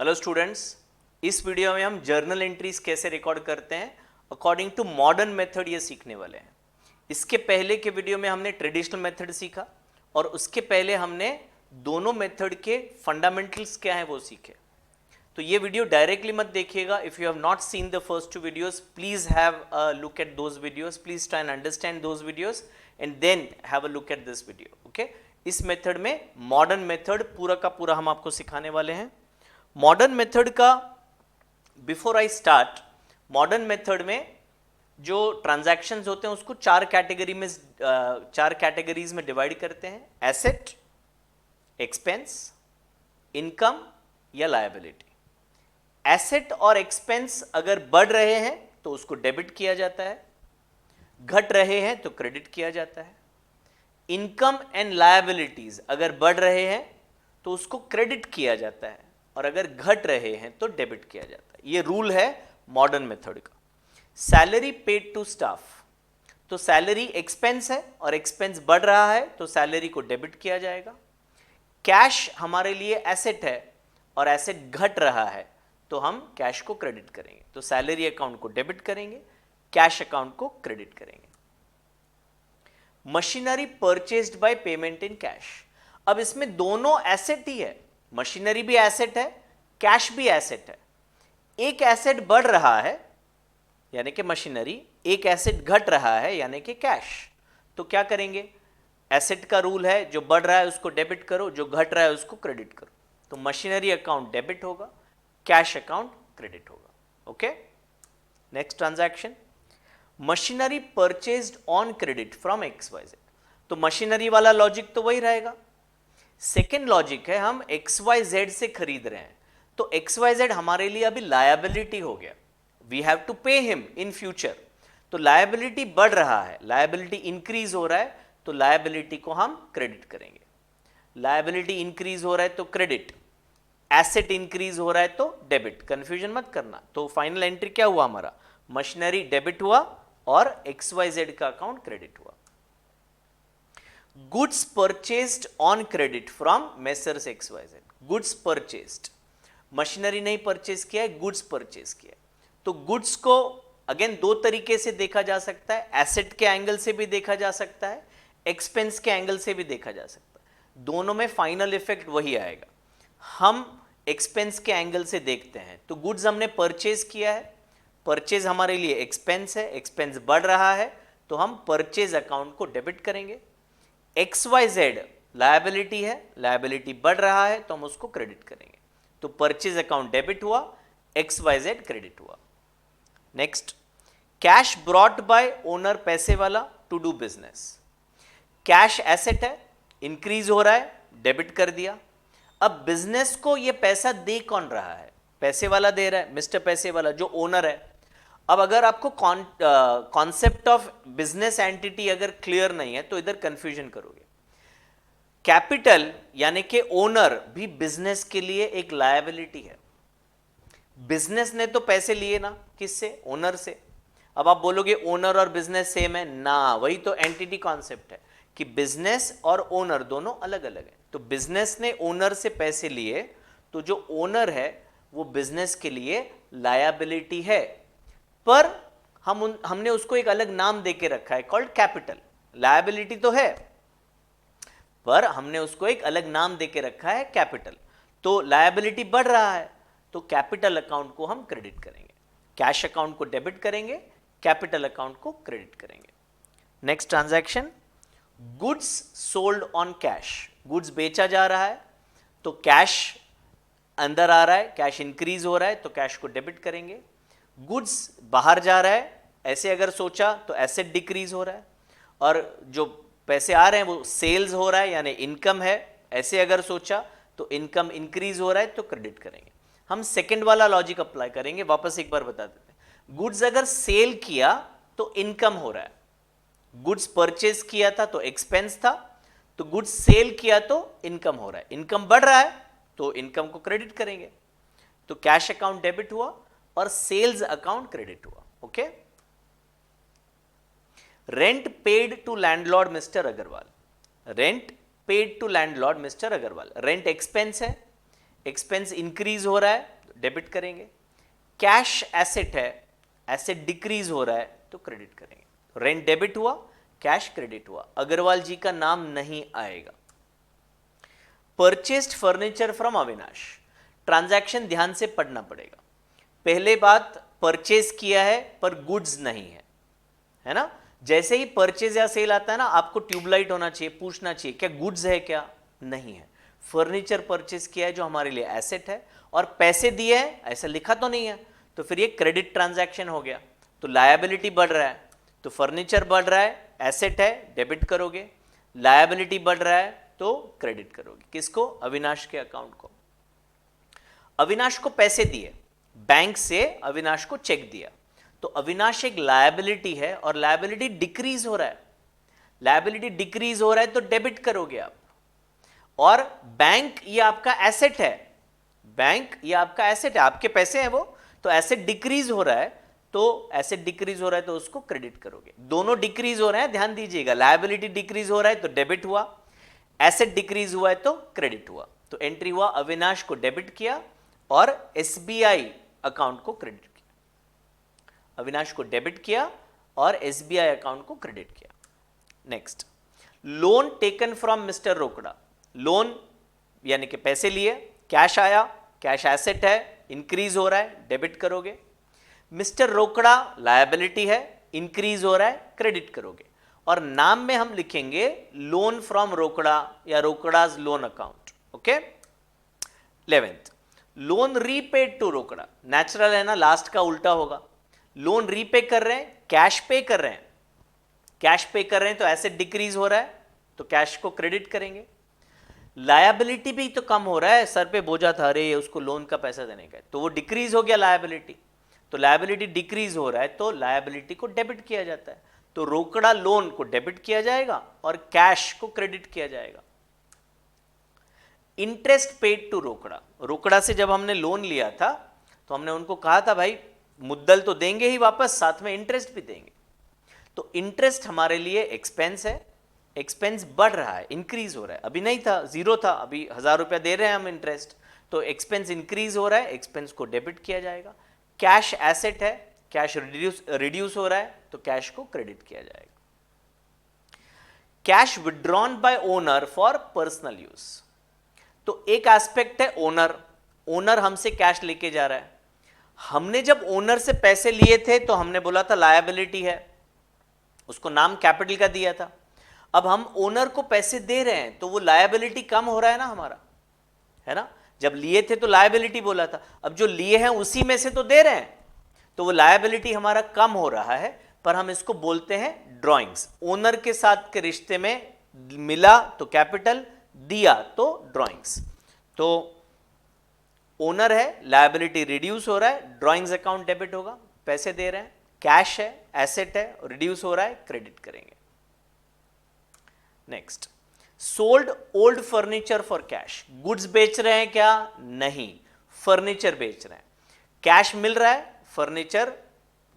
Hello students, इस video में हम जर्नल एंट्रीज कैसे रिकॉर्ड करते हैं अकॉर्डिंग टू मॉडर्न मेथड ये सीखने वाले हैं। इसके पहले के वीडियो में हमने ट्रेडिशनल मेथड सीखा और उसके पहले हमने दोनों मेथड के फंडामेंटल्स क्या हैं वो सीखे। तो ये वीडियो डायरेक्टली मत देखिएगा। If you have not seen the first two videos, please have a look at those videos, please try and understand those videos and then have a look at this video. Okay, इस method में modern method पूरा का पूरा हम आपको सिखाने वाले हैं। मॉडर्न मेथड का before I start, modern method में जो ट्रांजैक्शंस होते हैं उसको चार कैटेगरीज में डिवाइड करते हैं: एसेट, एक्सपेंस, इनकम या लायबिलिटी। एसेट और एक्सपेंस अगर बढ़ रहे हैं तो उसको डेबिट किया जाता है, घट रहे हैं तो क्रेडिट किया जाता है। इनकम एंड लायबिलिटीज अगर बढ़ रहे हैं तो उसको क्रेडिट किया जाता है और अगर घट रहे हैं तो डेबिट किया जाता है। ये रूल है मॉडर्न मेथड का। सैलरी पेड टू स्टाफ, तो सैलरी एक्सपेंस है और एक्सपेंस बढ़ रहा है तो सैलरी को डेबिट किया जाएगा। कैश हमारे लिए एसेट है और एसेट घट रहा है तो हम कैश को क्रेडिट करेंगे, तो सैलरी अकाउंट को डेबिट करेंगे, कैश अकाउंट को क्रेडिट करेंगे। Machinery purchased by payment in cash, अब इसमें दोनों एसेट ही है, मशीनरी भी एसेट है, कैश भी एसेट है। एक एसेट बढ़ रहा है यानी कि मशीनरी, एक एसेट घट रहा है यानी कि कैश, तो क्या करेंगे? एसेट का रूल है, जो बढ़ रहा है उसको डेबिट करो, जो घट रहा है उसको क्रेडिट करो। तो मशीनरी अकाउंट डेबिट होगा, कैश अकाउंट क्रेडिट होगा। Okay, next transaction, machinery purchased on credit from XYZ, तो मशीनरी वाला लॉजिक तो वही रहेगा। सेकेंड लॉजिक है, हम XYZ से खरीद रहे हैं तो XYZ हमारे लिए अभी लायबिलिटी हो गया, we have to pay him in future. तो लायबिलिटी बढ़ रहा है, लायबिलिटी इंक्रीज हो रहा है तो लायबिलिटी को हम क्रेडिट करेंगे। लायबिलिटी इंक्रीज हो रहा है तो क्रेडिट, एसेट इंक्रीज हो रहा है तो डेबिट। कंफ्यूजन मत करना। तो फाइनल एंट्री क्या हुआ हमारा? मशीनरी डेबिट हुआ और XYZ का अकाउंट क्रेडिट हुआ। Goods purchased on credit from messrs XYZ, goods purchased, machinery नहीं परचेज किया है, गुड्स परचेज किया है। तो गुड्स को अगेन दो तरीके से देखा जा सकता है, एसेट के एंगल से भी देखा जा सकता है, एक्सपेंस के एंगल से भी देखा जा सकता है। दोनों में फाइनल इफेक्ट वही आएगा। हम एक्सपेंस के एंगल से देखते हैं तो गुड्स हमने परचेज किया है, परचेज हमारे लिए एक्सपेंस है, एक्सपेंस बढ़ रहा है तो हम परचेज अकाउंट को डेबिट करेंगे। XYZ लायबिलिटी है, लायबिलिटी बढ़ रहा है तो हम उसको क्रेडिट करेंगे, तो परचेज अकाउंट डेबिट हुआ, XYZ क्रेडिट हुआ। Next, cash brought by owner, पैसे वाला, to do business. Cash asset है, इंक्रीज हो रहा है, डेबिट कर दिया। अब बिजनेस को ये पैसा दे कौन रहा है? पैसे वाला दे रहा है, मिस्टर पैसे वाला जो ओनर है। अब अगर आपको कॉन्सेप्ट ऑफ बिजनेस एंटिटी अगर क्लियर नहीं है तो इधर कंफ्यूजन करोगे। कैपिटल यानी कि ओनर भी बिजनेस के लिए एक लायबिलिटी है। बिजनेस ने तो पैसे लिए ना, किससे? ओनर से। अब आप बोलोगे ओनर और बिजनेस सेम है ना, वही तो एंटिटी कॉन्सेप्ट है कि बिजनेस और ओनर दोनों अलग अलग है। तो बिजनेस ने ओनर से पैसे लिए तो जो ओनर है वो बिजनेस के लिए लायबिलिटी है, पर हमने उसको एक अलग नाम देके रखा है कॉल्ड कैपिटल। लायबिलिटी तो है पर हमने उसको एक अलग नाम देके रखा है कैपिटल। तो लायबिलिटी बढ़ रहा है तो कैपिटल अकाउंट को हम क्रेडिट करेंगे, कैश अकाउंट को डेबिट करेंगे, कैपिटल अकाउंट को क्रेडिट करेंगे। Next transaction, goods sold on cash, goods बेचा जा रहा है तो कैश अंदर आ रहा है, कैश इंक्रीज हो रहा है तो कैश को डेबिट करेंगे। गुड्स बाहर जा रहा है, ऐसे अगर सोचा तो एसेट डिक्रीज हो रहा है, और जो पैसे आ रहे हैं वो सेल्स हो रहा है यानी इनकम है, ऐसे अगर सोचा तो इनकम इंक्रीज हो रहा है तो क्रेडिट करेंगे। हम सेकंड वाला लॉजिक अप्लाई करेंगे, वापस एक बार बता देते हैं। गुड्स अगर सेल किया तो इनकम हो रहा है, गुड्स परचेज किया था तो एक्सपेंस था, तो गुड्स सेल किया तो इनकम हो रहा है, इनकम बढ़ रहा है तो इनकम को क्रेडिट करेंगे। तो कैश अकाउंट डेबिट हुआ और सेल्स अकाउंट क्रेडिट हुआ। Okay, rent paid to landlord mister Agrawal, rent paid to landlord mister Agrawal, rent expense है, एक्सपेंस इंक्रीज हो रहा है तो डेबिट करेंगे, कैश एसेट है, एसेट डिक्रीज हो रहा है तो क्रेडिट करेंगे। रेंट डेबिट हुआ, कैश क्रेडिट हुआ, अग्रवाल जी का नाम नहीं आएगा। Purchased furniture from Avinash, transaction ध्यान से पढ़ना पड़ेगा। पहले बात, परचेज किया है पर गुड्स नहीं है ना। जैसे ही परचेज या सेल आता है ना, आपको ट्यूबलाइट होना चाहिए, पूछना चाहिए क्या गुड्स है क्या, नहीं है। फर्नीचर परचेज किया है जो हमारे लिए एसेट है, और पैसे दिए हैं ऐसा लिखा तो नहीं है, तो फिर ये क्रेडिट ट्रांजैक्शन हो गया, तो लायबिलिटी बढ़ रहा है। तो फर्नीचर बढ़ रहा है, एसेट है, डेबिट करोगे, लायबिलिटी बढ़ रहा है तो क्रेडिट करोगे। किसको? अविनाश के अकाउंट को। अविनाश को पैसे दिए, बैंक से अविनाश को चेक दिया, तो अविनाश एक लायबिलिटी है और लायबिलिटी डिक्रीज हो रहा है, लायबिलिटी डिक्रीज हो रहा है तो डेबिट करोगे आप। और बैंक ये आपका एसेट है, बैंक ये आपका एसेट है, आपके पैसे हैं वो, तो एसेट डिक्रीज हो रहा है, तो एसेट डिक्रीज हो रहा है तो उसको क्रेडिट करोगे। दोनों डिक्रीज हो रहे हैं, ध्यान दीजिएगा, लायबिलिटी डिक्रीज हो रहा है तो डेबिट हुआ, एसेट डिक्रीज हुआ है तो क्रेडिट हुआ। तो एंट्री हुआ अविनाश को डेबिट किया और एसबीआई अकाउंट को क्रेडिट किया, अविनाश को डेबिट किया और एसबीआई अकाउंट को क्रेडिट किया। Next, loan taken from mister रोकड़ा, लोन यानी कि पैसे लिए, कैश आया, कैश एसेट है, इंक्रीज हो रहा है, डेबिट करोगे। मिस्टर रोकड़ा लायबिलिटी है, इंक्रीज हो रहा है, क्रेडिट करोगे। और नाम में हम लिखेंगे लोन फ्रॉम रोकड़ा या Rokda's loan account. Okay. 11th, loan repaid to Rokda, natural है ना, लास्ट का उल्टा होगा। लोन रीपे कर रहे हैं, कैश पे कर रहे हैं, कैश पे कर रहे हैं तो एसेट डिक्रीज हो रहा है तो कैश को क्रेडिट करेंगे। लायबिलिटी भी तो कम हो रहा है, सर पे बोझा था, अरे उसको लोन का पैसा देने का, तो वो डिक्रीज हो गया लायबिलिटी, तो लायबिलिटी डिक्रीज हो रहा है तो लायबिलिटी को डेबिट किया जाता है, तो रोकड़ा लोन को डेबिट किया जाएगा और कैश को क्रेडिट किया जाएगा। इंटरेस्ट पेड टू रोकड़ा, रोकड़ा से जब हमने लोन लिया था तो हमने उनको कहा था भाई मुद्दल तो देंगे ही वापस, साथ में इंटरेस्ट भी देंगे, तो इंटरेस्ट हमारे लिए एक्सपेंस है, एक्सपेंस बढ़ रहा है, इंक्रीज हो रहा है, अभी नहीं था, जीरो था, अभी 1000 रुपया दे रहे हैं हम इंटरेस्ट, तो एक्सपेंस इंक्रीज हो रहा है, एक्सपेंस को डेबिट किया जाएगा। कैश एसेट है, कैश रिड्यूस हो रहा है तो कैश को क्रेडिट किया जाएगा। Cash withdrawn bye owner for personal use, तो एक एस्पेक्ट है ओनर, ओनर हमसे कैश लेके जा रहा है, हमने जब ओनर से पैसे लिए थे तो हमने बोला था लायबिलिटी है, उसको नाम कैपिटल का दिया था। अब हम ओनर को पैसे दे रहे हैं तो वो लायबिलिटी कम हो रहा है ना हमारा, है ना, जब लिए थे तो लायबिलिटी बोला था, अब जो लिए हैं उसी में से तो दे रहे हैं, तो वो लायबिलिटी हमारा कम हो रहा है, पर हम इसको बोलते हैं ड्रॉइंग्स। ओनर के साथ के रिश्ते में मिला तो कैपिटल, दिया तो ड्रॉइंग्स, तो ओनर है, लायबिलिटी रिड्यूस हो रहा है, ड्रॉइंग्स अकाउंट डेबिट होगा, पैसे दे रहे हैं, कैश है, एसेट है, रिड्यूस हो रहा है, क्रेडिट करेंगे। Next, sold old furniture for cash, goods बेच रहे हैं क्या? नहीं, फर्नीचर बेच रहे हैं, कैश मिल रहा है, फर्नीचर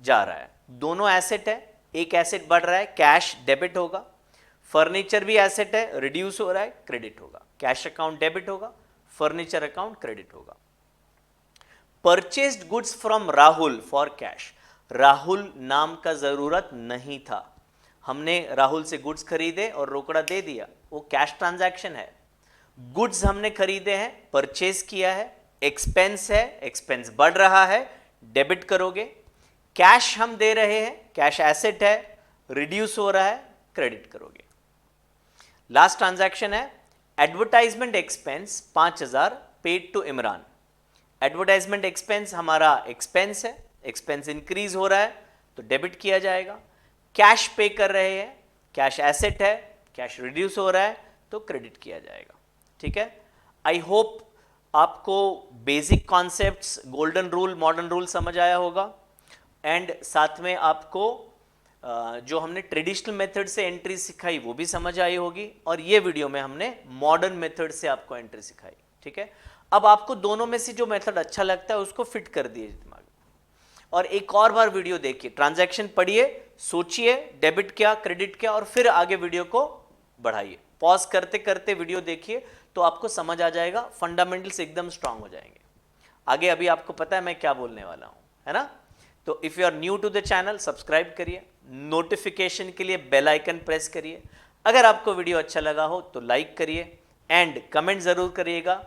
जा रहा है, दोनों एसेट है, एक एसेट बढ़ रहा है, कैश डेबिट होगा, फर्नीचर भी एसेट है, रिड्यूस हो रहा है, क्रेडिट होगा, कैश अकाउंट डेबिट होगा, फर्नीचर अकाउंट क्रेडिट होगा। Purchased goods from Rahul for cash, Rahul नाम का जरूरत नहीं था, हमने राहुल से गुड्स खरीदे और रोकड़ा दे दिया, वो कैश ट्रांजैक्शन है। गुड्स हमने खरीदे हैं, परचेज किया है, एक्सपेंस है, एक्सपेंस बढ़ रहा है, डेबिट करोगे। कैश हम दे रहे हैं, कैश एसेट है, रिड्यूस हो रहा है, क्रेडिट करोगे। लास्ट ट्रांजैक्शन है advertisement expense 5000 paid to Imran. Advertisement expense हमारा एक्सपेंस है, एक्सपेंस इंक्रीज हो रहा है तो डेबिट किया जाएगा। कैश पे कर रहे हैं, कैश एसेट है, कैश रिड्यूस हो रहा है तो क्रेडिट किया जाएगा। ठीक है, आई होप आपको basic concepts, golden rule, modern rule समझ आया होगा, एंड साथ में आपको जो हमने ट्रेडिशनल मेथड से एंट्री सिखाई वो भी समझ आई होगी, और ये वीडियो में हमने मॉडर्न मेथड से आपको एंट्री सिखाई। ठीक है, अब आपको दोनों में से जो मेथड अच्छा लगता है उसको फिट कर दिए दिमाग में, और एक और बार वीडियो देखिए, ट्रांजैक्शन पढ़िए, सोचिए डेबिट क्या क्रेडिट क्या, और फिर आगे वीडियो को बढ़ाइए। पॉज करते करते वीडियो देखिए तो आपको समझ आ जाएगा, फंडामेंटल्स एकदम स्ट्रांग हो जाएंगे। आगे अभी आपको पता है मैं क्या बोलने वाला हूं, है ना। तो if you are new to the channel, subscribe करिए, नोटिफिकेशन के लिए बेल आइकन प्रेस करिए। अगर आपको वीडियो अच्छा लगा हो तो लाइक करिए एंड कमेंट जरूर करिएगा।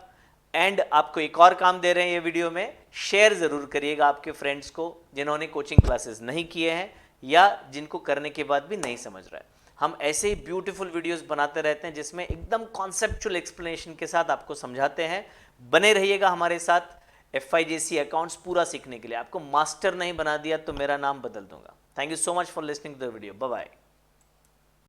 एंड आपको एक और काम दे रहे हैं ये वीडियो में, शेयर जरूर करिएगा आपके फ्रेंड्स को जिन्होंने कोचिंग क्लासेस नहीं किए हैं या जिनको करने के बाद भी नहीं समझ रहा है। हम ऐसे ही ब्यूटीफुल वीडियोस बनाते रहते हैं जिसमें एकदम कॉन्सेप्चुअल एक्सप्लेनेशन के साथ आपको समझाते हैं। बने रहिएगा हमारे साथ। FIGC अकाउंट्स पूरा सीखने के लिए। आपको मास्टर नहीं बना दिया तो मेरा नाम बदल दूंगा। Thank you so much for listening to the video. Bye bye.